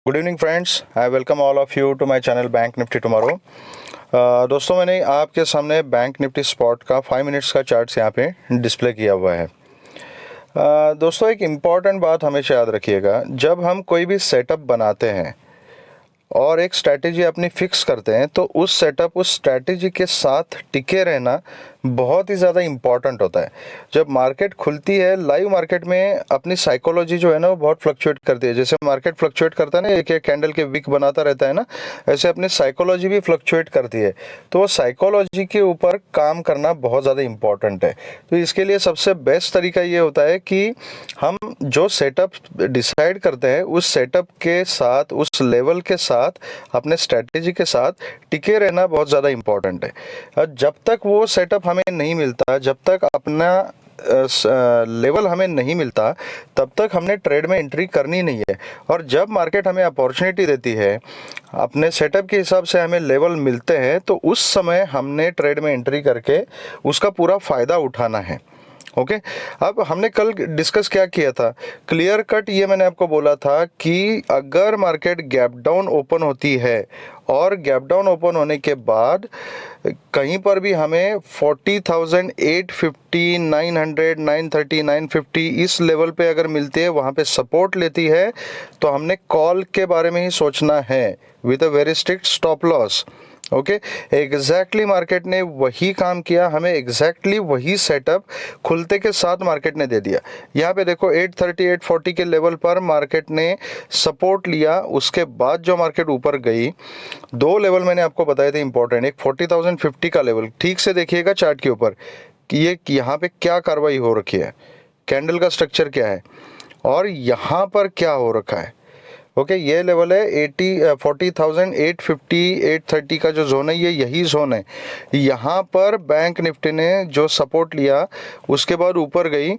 Good evening friends, I welcome all of you to my channel Bank Nifty tomorrow. दोस्तों, मैंने आपके सामने bank Nifty spot का 5 minutes का चार्ट्स यहाँ पे डिस्प्ले किया हुआ है। दोस्तों, एक इम्पॉर्टेंट बात हमेशा याद रखिएगा, जब हम कोई भी सेटअप बनाते हैं और एक स्ट्रैटेजी अपनी फिक्स करते हैं तो उस सेटअप उस स्ट्रैटेजी के साथ टिके रहना बहुत ही ज़्यादा इम्पॉर्टेंट होता है। जब मार्केट खुलती है, लाइव मार्केट में अपनी साइकोलॉजी जो है ना वो बहुत फ्लक्चुएट करती है। जैसे मार्केट फ्लक्चुएट करता है ना, एक एक कैंडल के विक बनाता रहता है ना, ऐसे अपनी साइकोलॉजी भी फ्लक्चुएट करती है। तो वो साइकोलॉजी के ऊपर काम करना बहुत ज़्यादा इम्पॉर्टेंट है। तो इसके लिए सबसे बेस्ट तरीका ये होता है कि हम जो सेटअप डिसाइड करते हैं उस सेटअप के साथ, उस लेवल के साथ, अपने स्ट्रैटेजी के साथ टिके रहना बहुत ज़्यादा इम्पॉर्टेंट है। जब तक वो सेटअप हमें नहीं मिलता, जब तक अपना लेवल हमें नहीं मिलता, तब तक हमने ट्रेड में एंट्री करनी नहीं है। और जब मार्केट हमें अपॉर्चुनिटी देती है, अपने सेटअप के हिसाब से हमें लेवल मिलते हैं, तो उस समय हमने ट्रेड में एंट्री करके उसका पूरा फ़ायदा उठाना है। ओके अब हमने कल डिस्कस क्या किया था, क्लियर कट ये मैंने आपको बोला था कि अगर मार्केट गैप डाउन ओपन होती है और गैप डाउन ओपन होने के बाद कहीं पर भी हमें 40,850, 900, 930, 950 इस लेवल पे अगर मिलती है, वहाँ पे सपोर्ट लेती है, तो हमने कॉल के बारे में ही सोचना है with a very strict stop loss. Okay exactly market ने वही काम किया, हमें एग्जैक्टली वही सेटअप खुलते के साथ मार्केट ने दे दिया। यहाँ पे देखो 830, 840 के लेवल पर मार्केट ने सपोर्ट लिया। उसके बाद जो मार्केट ऊपर गई, दो लेवल मैंने आपको बताए थे इंपॉर्टेंट। एक 40,050 का लेवल, ठीक से देखिएगा चार्ट के ऊपर कि ये यहाँ पे क्या कार्रवाई हो रखी है, कैंडल का स्ट्रक्चर क्या है और यहाँ पर क्या हो रखा है। ओके ये लेवल है 40,850, 830 का जो जोन है, ये यही जोन है। यहाँ पर बैंक निफ्टी ने जो सपोर्ट लिया, उसके बाद ऊपर गई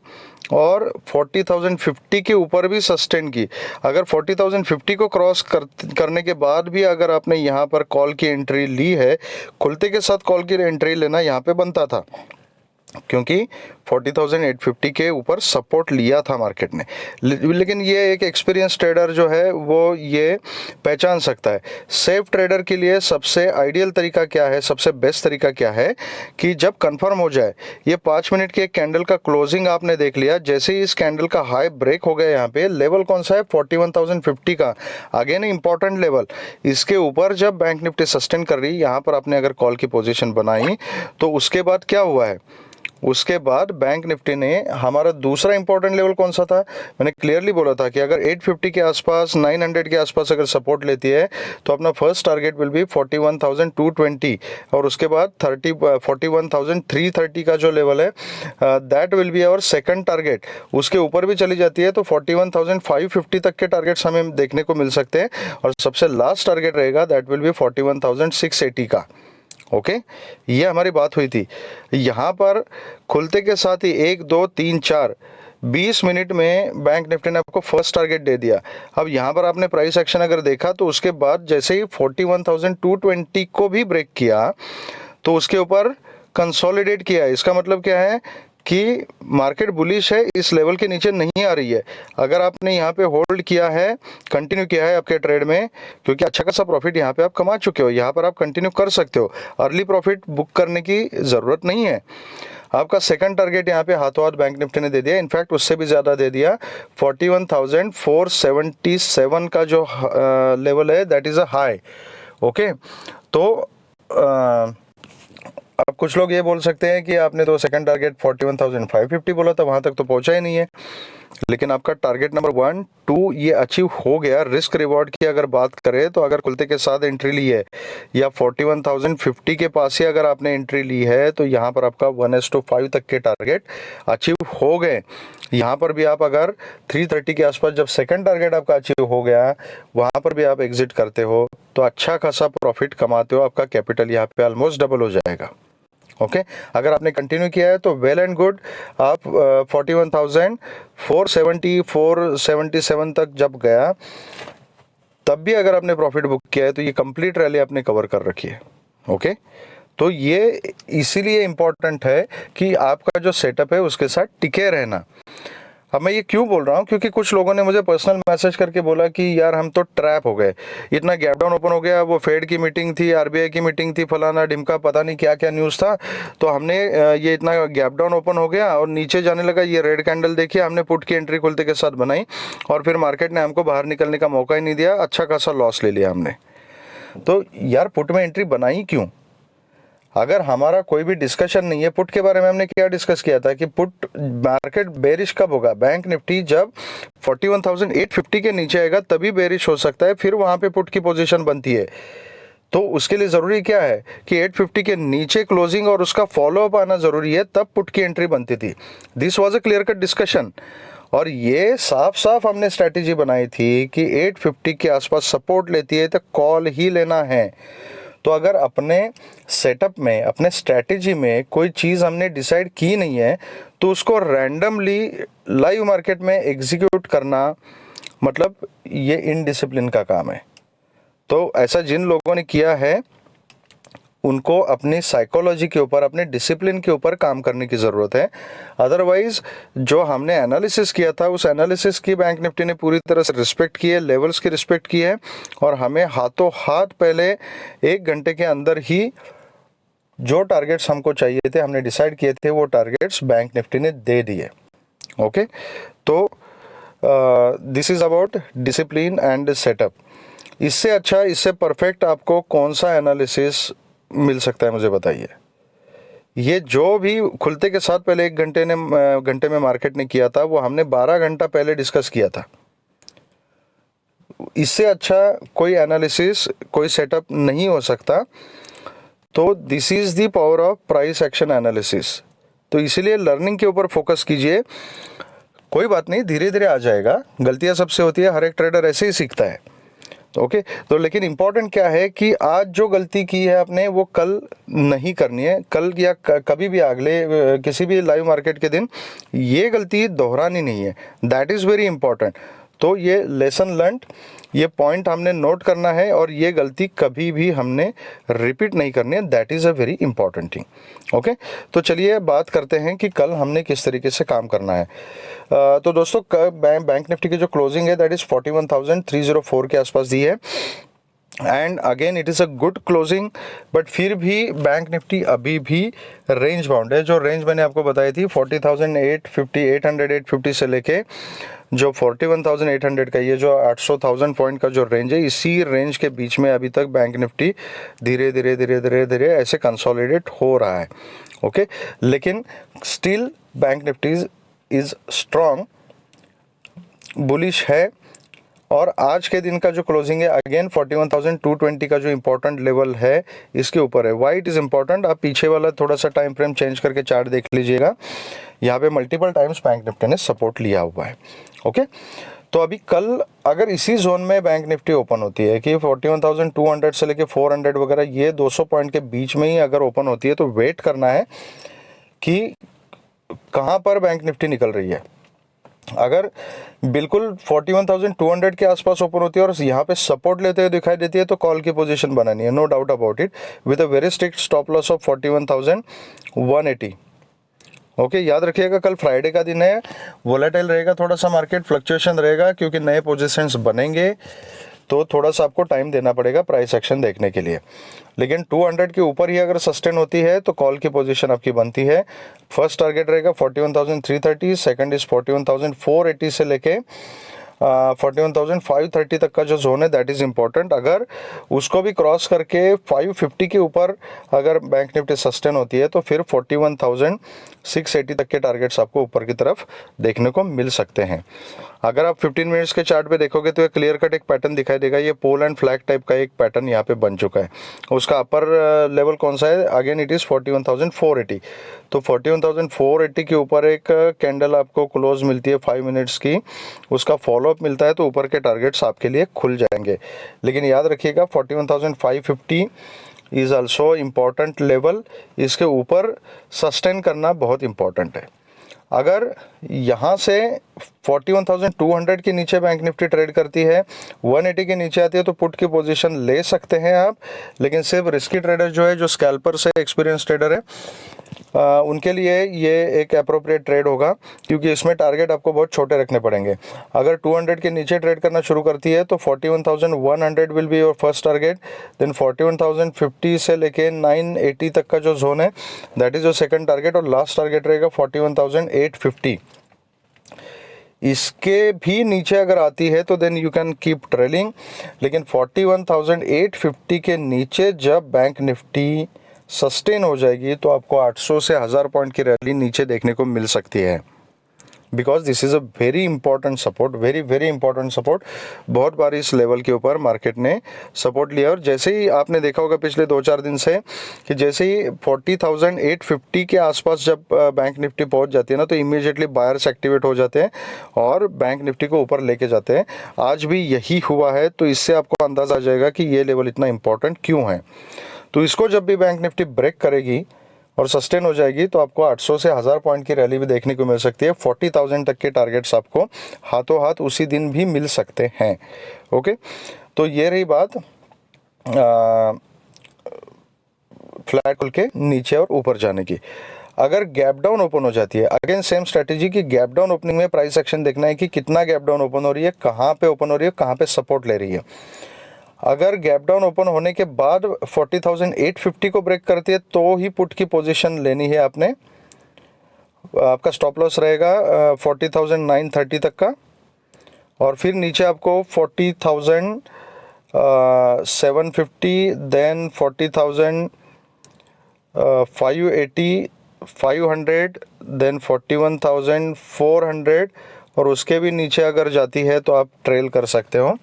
और 40,050 के ऊपर भी सस्टेन की। अगर 40,050 को क्रॉस करने के बाद भी अगर आपने यहाँ पर कॉल की एंट्री ली है, खुलते के साथ कॉल की एंट्री लेना यहाँ पे बनता था, क्योंकि 40,850 के ऊपर सपोर्ट लिया था मार्केट ने। लेकिन ये एक एक्सपीरियंस ट्रेडर जो है वो ये पहचान सकता है। सेफ ट्रेडर के लिए सबसे आइडियल तरीका क्या है, सबसे बेस्ट तरीका क्या है कि जब कंफर्म हो जाए, ये 5 मिनट के कैंडल का क्लोजिंग आपने देख लिया, जैसे ही इस कैंडल का हाई ब्रेक हो गया, यहाँ पे लेवल कौन सा है 41,050 का, अगेन इंपॉर्टेंट लेवल। इसके ऊपर जब बैंक निफ्टी सस्टेन कर रही, यहाँ पर आपने अगर कॉल की पोजीशन बनाई, तो उसके बाद क्या हुआ है, उसके बाद बैंक निफ्टी ने हमारा दूसरा इंपॉर्टेंट लेवल कौन सा था, मैंने क्लियरली बोला था कि अगर 850 के आसपास, 900 के आसपास अगर सपोर्ट लेती है, तो अपना फर्स्ट टारगेट विल बी 41,220 और उसके बाद 41,330 का जो लेवल है, that will be our second target. उसके ऊपर भी चली जाती है तो 41,550 तक के टारगेट्स हमें देखने को मिल सकते हैं और सबसे लास्ट टारगेट रहेगा दैट विल बी 41,680 का। ओके ये हमारी बात हुई थी। यहाँ पर खुलते के साथ ही 1, 2, 3, 4 20 मिनट में बैंक निफ्टी ने आपको फर्स्ट टारगेट दे दिया। अब यहाँ पर आपने प्राइस एक्शन अगर देखा, तो उसके बाद जैसे ही 41,220 को भी ब्रेक किया, तो उसके ऊपर कंसोलिडेट किया। इसका मतलब क्या है कि मार्केट बुलिश है, इस लेवल के नीचे नहीं आ रही है। अगर आपने यहाँ पे होल्ड किया है, कंटिन्यू किया है आपके ट्रेड में, क्योंकि अच्छा खासा प्रॉफिट यहाँ पे आप कमा चुके हो, यहाँ पर आप कंटिन्यू कर सकते हो। अर्ली प्रॉफिट बुक करने की ज़रूरत नहीं है। आपका सेकंड टारगेट यहाँ पे हाथों हाथ बैंक निफ्टी ने दे दिया, इनफैक्ट उससे भी ज़्यादा दे दिया। 41,477 का जो लेवल है, that is a high. Okay तो अब कुछ लोग ये बोल सकते हैं कि आपने तो सेकंड टारगेट 41,550 बोला था, वहाँ तक तो पहुँचा ही नहीं है। लेकिन आपका टारगेट नंबर 1, 2 ये अचीव हो गया। रिस्क रिवॉर्ड की अगर बात करें, तो अगर खुलते के साथ एंट्री ली है या 41,050 के पास ही अगर आपने एंट्री ली है, तो यहाँ पर आपका 1:5 तक के टारगेट अचीव हो गए। यहाँ पर भी आप अगर 330 के आसपास जब सेकंड टारगेट आपका अचीव हो गया, वहाँ पर भी आप एग्जिट करते हो, तो अच्छा खासा प्रॉफिट कमाते हो। आपका कैपिटल यहाँ पे ऑलमोस्ट डबल हो जाएगा। ओके अगर आपने कंटिन्यू किया है तो वेल एंड गुड। आप 41,470, 477 तक जब गया, तब भी अगर आपने प्रॉफिट बुक किया है, तो ये कंप्लीट रैली आपने कवर कर रखी है। ओके तो ये इसीलिए इम्पोर्टेंट है कि आपका जो सेटअप है उसके साथ टिके रहना। अब मैं ये क्यों बोल रहा हूँ, क्योंकि कुछ लोगों ने मुझे पर्सनल मैसेज करके बोला कि यार हम तो ट्रैप हो गए, इतना गैप डाउन ओपन हो गया, वो फेड की मीटिंग थी, आरबीआई की मीटिंग थी, फलाना ढिमका, पता नहीं क्या क्या न्यूज़ था, तो हमने ये इतना गैप डाउन ओपन हो गया और नीचे जाने लगा, ये रेड कैंडल देखिए, हमने पुट की एंट्री खुलते के साथ बनाई और फिर मार्केट ने हमको बाहर निकलने का मौका ही नहीं दिया, अच्छा खासा लॉस ले लिया हमने। तो यार पुट में एंट्री बनाई क्यों? अगर हमारा कोई भी डिस्कशन नहीं है पुट के बारे में, हमने क्या डिस्कस किया था कि पुट मार्केट बेरिश कब होगा, बैंक निफ्टी जब 41,850 के नीचे आएगा तभी बेरिश हो सकता है, फिर वहां पे पुट की पोजीशन बनती है। तो उसके लिए ज़रूरी क्या है कि 850 के नीचे क्लोजिंग और उसका फॉलोअप आना ज़रूरी है, तब पुट की एंट्री बनती थी। This was a clear cut discussion और ये साफ साफ हमने स्ट्रैटेजी बनाई थी कि 850 के आसपास सपोर्ट लेती है तो कॉल ही लेना है। तो अगर अपने सेटअप में, अपने स्ट्रैटेजी में कोई चीज़ हमने डिसाइड की नहीं है तो उसको रैंडमली लाइव मार्केट में एग्जीक्यूट करना, मतलब ये इनडिसिप्लिन का काम है। तो ऐसा जिन लोगों ने किया है उनको अपनी साइकोलॉजी के ऊपर, अपने डिसिप्लिन के ऊपर काम करने की ज़रूरत है। अदरवाइज़ जो हमने एनालिसिस किया था उस एनालिसिस की बैंक निफ्टी ने पूरी तरह से रिस्पेक्ट की है, लेवल्स की रिस्पेक्ट की है और हमें हाथों हाथ पहले 1 घंटे के अंदर ही जो टारगेट्स हमको चाहिए थे, हमने डिसाइड किए थे, वो टारगेट्स बैंक निफ्टी ने दे दिए। ओके, तो this is about discipline and setup. इससे अच्छा, इससे परफेक्ट आपको कौन सा एनालिसिस मिल सकता है, मुझे बताइए। ये जो भी खुलते के साथ पहले 1 घंटे में मार्केट ने किया था वो हमने 12 घंटा पहले डिस्कस किया था। इससे अच्छा कोई एनालिसिस, कोई सेटअप नहीं हो सकता। तो this is the power of price action analysis. तो इसीलिए लर्निंग के ऊपर फोकस कीजिए। कोई बात नहीं, धीरे धीरे आ जाएगा, गलतियां सबसे होती है, हर एक ट्रेडर ऐसे ही सीखता है। ओके, तो लेकिन इम्पॉर्टेंट क्या है कि आज जो गलती की है आपने वो कल नहीं करनी है, कल या कभी भी अगले किसी भी लाइव मार्केट के दिन ये गलती दोहरानी नहीं है। That is very important. तो ये लेसन लर्न, ये पॉइंट हमने नोट करना है और ये गलती कभी भी हमने रिपीट नहीं करनी है। That is a very important thing. Okay, तो चलिए बात करते हैं कि कल हमने किस तरीके से काम करना है। तो दोस्तों बैंक निफ्टी की जो क्लोजिंग है दैट इज़ 41,304 के आसपास दी है and again it is a good closing. But फिर भी बैंक निफ्टी अभी भी रेंज बाउंड है। जो रेंज मैंने आपको बताई थी 40,850 से लेके जो 41,800 का, ये जो 800,000 पॉइंट का जो रेंज है, इसी रेंज के बीच में अभी तक बैंक निफ्टी धीरे धीरे धीरे धीरे धीरे ऐसे कंसोलिडेट हो रहा है। ओके, लेकिन still bank Nifty is strong, bullish है। और आज के दिन का जो क्लोजिंग है अगेन 41,220 का जो इम्पोर्टेंट लेवल है इसके ऊपर है। वाई इट इज़ इम्पोर्टेंट, आप पीछे वाला थोड़ा सा टाइम फ्रेम चेंज करके चार्ट देख लीजिएगा, यहाँ पे मल्टीपल टाइम्स बैंक निफ्टी ने सपोर्ट लिया हुआ है। ओके, तो अभी कल अगर इसी जोन में बैंक निफ्टी ओपन होती है कि 41,200 से लेके 400 वगैरह, ये 200 पॉइंट के बीच में ही अगर ओपन होती है तो वेट करना है कि कहाँ पर बैंक निफ्टी निकल रही है। अगर बिल्कुल 41,200 के आसपास ओपन होती है और यहाँ पे सपोर्ट लेते हुए दिखाई देती है तो कॉल की पोजीशन बनानी है, no doubt about it, with a very strict stop loss of 41,180। Okay, याद रखिएगा कल फ्राइडे का दिन है, वोलेटाइल रहेगा, थोड़ा सा मार्केट फ्लक्चुएशन रहेगा क्योंकि नए पोजीशंस बनेंगे, तो थोड़ा सा आपको टाइम देना पड़ेगा प्राइस एक्शन देखने के लिए। लेकिन 200 के ऊपर ही अगर सस्टेन होती है तो कॉल की पोजीशन आपकी बनती है। फर्स्ट टारगेट रहेगा 41,330, सेकंड इज 41,480 से लेके 41,530 तक का जो जोन है दैट इज़ इम्पोर्टेंट। अगर उसको भी क्रॉस करके 550 के ऊपर अगर बैंक निफ्टी सस्टेन होती है तो फिर 41,680 तक के टारगेट्स आपको ऊपर की तरफ देखने को मिल सकते हैं। अगर आप 15 मिनट्स के चार्ट पे देखोगे तो एक क्लियर कट एक पैटर्न दिखाई देगा, ये पोल एंड फ्लैग टाइप का एक पैटर्न यहाँ पे बन चुका है। उसका अपर लेवल कौन सा है, अगेन इट इज़ 41,480। तो 41,480 के ऊपर एक कैंडल आपको क्लोज मिलती है 5 मिनट्स की, उसका फॉलोअप मिलता है तो ऊपर के टारगेट्स आपके लिए खुल जाएंगे। लेकिन याद रखिएगा 41,550 इज़ आल्सो इम्पॉर्टेंट लेवल, इसके ऊपर सस्टेन करना बहुत इम्पॉर्टेंट है। अगर यहाँ से 41,200 के नीचे बैंक निफ्टी ट्रेड करती है, 180 के नीचे आती है तो पुट की पोजीशन ले सकते हैं आप। लेकिन सिर्फ रिस्की ट्रेडर जो है, जो स्कैल्पर से एक्सपीरियंस ट्रेडर है, उनके लिए ये एक अप्रोप्रिएट ट्रेड होगा, क्योंकि इसमें टारगेट आपको बहुत छोटे रखने पड़ेंगे। अगर 200 के नीचे ट्रेड करना शुरू करती है तो 41,100 will be your first target, then 41,050 से लेके 980 तक का जो जोन है that is your second target, और लास्ट टारगेट रहेगा 41,850। इसके भी नीचे अगर आती है तो then you can keep trailing, लेकिन 41,850 के नीचे जब बैंक निफ्टी सस्टेन हो जाएगी तो आपको 800 से 1000 पॉइंट की रैली नीचे देखने को मिल सकती है, because this is a very important support, very important support. बहुत बार इस लेवल के ऊपर मार्केट ने सपोर्ट लिया, और जैसे ही आपने देखा होगा पिछले 2-4 दिन से कि जैसे ही 40,850 के आसपास जब बैंक निफ्टी पहुंच जाती है ना, तो इमीडिएटली बायर्स एक्टिवेट हो जाते हैं और बैंक निफ्टी को ऊपर लेके जाते हैं। आज भी यही हुआ है, तो इससे आपको अंदाज़ा आ जाएगा कि ये लेवल इतना इंपॉर्टेंट क्यों है। तो इसको जब भी बैंक निफ्टी ब्रेक करेगी और सस्टेन हो जाएगी तो आपको 800 से 1000 पॉइंट की रैली भी देखने को मिल सकती है। 40,000 तक के टारगेट्स आपको हाथों हाथ उसी दिन भी मिल सकते हैं। ओके, तो ये रही बात फ्लैट खुल के नीचे और ऊपर जाने की। अगर गैप डाउन ओपन हो जाती है, अगेन सेम स्ट्रेटेजी की गैप डाउन ओपनिंग में प्राइस एक्शन देखना है कि कितना गैप डाउन ओपन हो रही है, कहाँ पे ओपन हो रही है, कहाँ पे सपोर्ट ले रही है। अगर गैप डाउन ओपन होने के बाद 40,850 को ब्रेक करती है तो ही पुट की पोजीशन लेनी है आपने। आपका स्टॉप लॉस रहेगा 40,930 तक का, और फिर नीचे आपको 40,750, देन 40,580, 500, देन 41,400, और उसके भी नीचे अगर जाती है तो आप ट्रेल कर सकते हो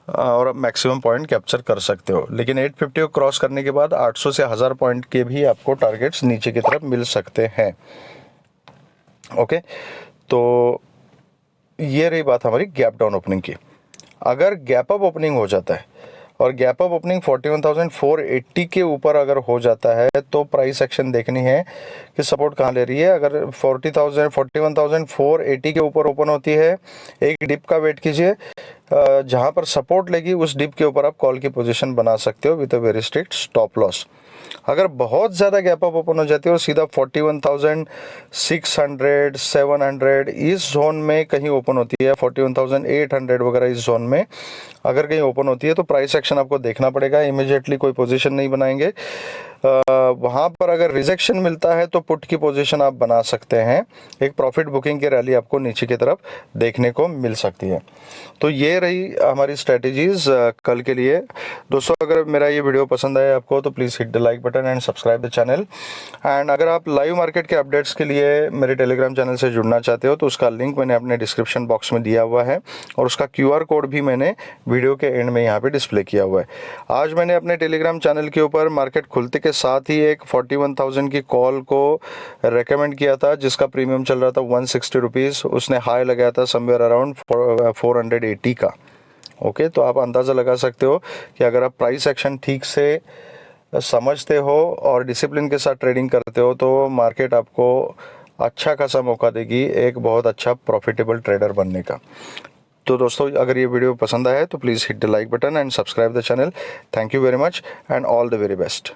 और आप मैक्सिमम पॉइंट कैप्चर कर सकते हो। लेकिन 850 को क्रॉस करने के बाद 800 से 1000 पॉइंट के भी आपको टारगेट्स नीचे की तरफ मिल सकते हैं। ओके, तो ये रही बात हमारी गैप डाउन ओपनिंग की। अगर गैप अप ओपनिंग हो जाता है और गैप अप ओपनिंग 41,480 के ऊपर अगर हो जाता है तो प्राइस एक्शन देखनी है कि सपोर्ट कहाँ ले रही है। अगर 41,480 के ऊपर ओपन होती है, एक डिप का वेट कीजिए, जहाँ पर सपोर्ट लेगी उस डिप के ऊपर आप कॉल की पोजीशन बना सकते हो with a very strict stop loss. अगर बहुत ज़्यादा गैप अप ओपन हो जाती है और सीधा 41,600, 700 इस जोन में कहीं ओपन होती है, 41,800 वगैरह इस जोन में अगर कहीं ओपन होती है तो प्राइस एक्शन आपको देखना पड़ेगा। इमीडिएटली कोई पोजीशन नहीं बनाएंगे। वहाँ पर अगर रिजेक्शन मिलता है तो पुट की पोजीशन आप बना सकते हैं। एक प्रॉफिट बुकिंग की रैली आपको नीचे की तरफ देखने को मिल सकती है। तो ये रही हमारी स्ट्रेटजीज कल के लिए। दोस्तों, अगर मेरा ये वीडियो पसंद आया आपको तो please hit the like button and subscribe the channel. And अगर आप लाइव मार्केट के अपडेट्स के लिए मेरे टेलीग्राम चैनल से जुड़ना चाहते हो तो उसका लिंक मैंने अपने डिस्क्रिप्शन बॉक्स में दिया हुआ है, और उसका QR कोड भी मैंने वीडियो के एंड में यहाँ पे डिस्प्ले किया हुआ है। आज मैंने अपने टेलीग्राम चैनल के ऊपर मार्केट खुलते के साथ ही एक 41,000 की कॉल को रेकमेंड किया था, जिसका प्रीमियम चल रहा था 160 रुपीज़। उसने हाई लगाया था समवेयर अराउंड 480 का। ओके, तो आप अंदाज़ा लगा सकते हो कि अगर आप प्राइस एक्शन ठीक से समझते हो और डिसिप्लिन के साथ ट्रेडिंग करते हो तो मार्केट आपको अच्छा खासा मौका देगी एक बहुत अच्छा प्रॉफिटेबल ट्रेडर बनने का। तो दोस्तों, अगर ये वीडियो पसंद आया है तो please hit the like button and subscribe the channel. Thank you very much and all the very best.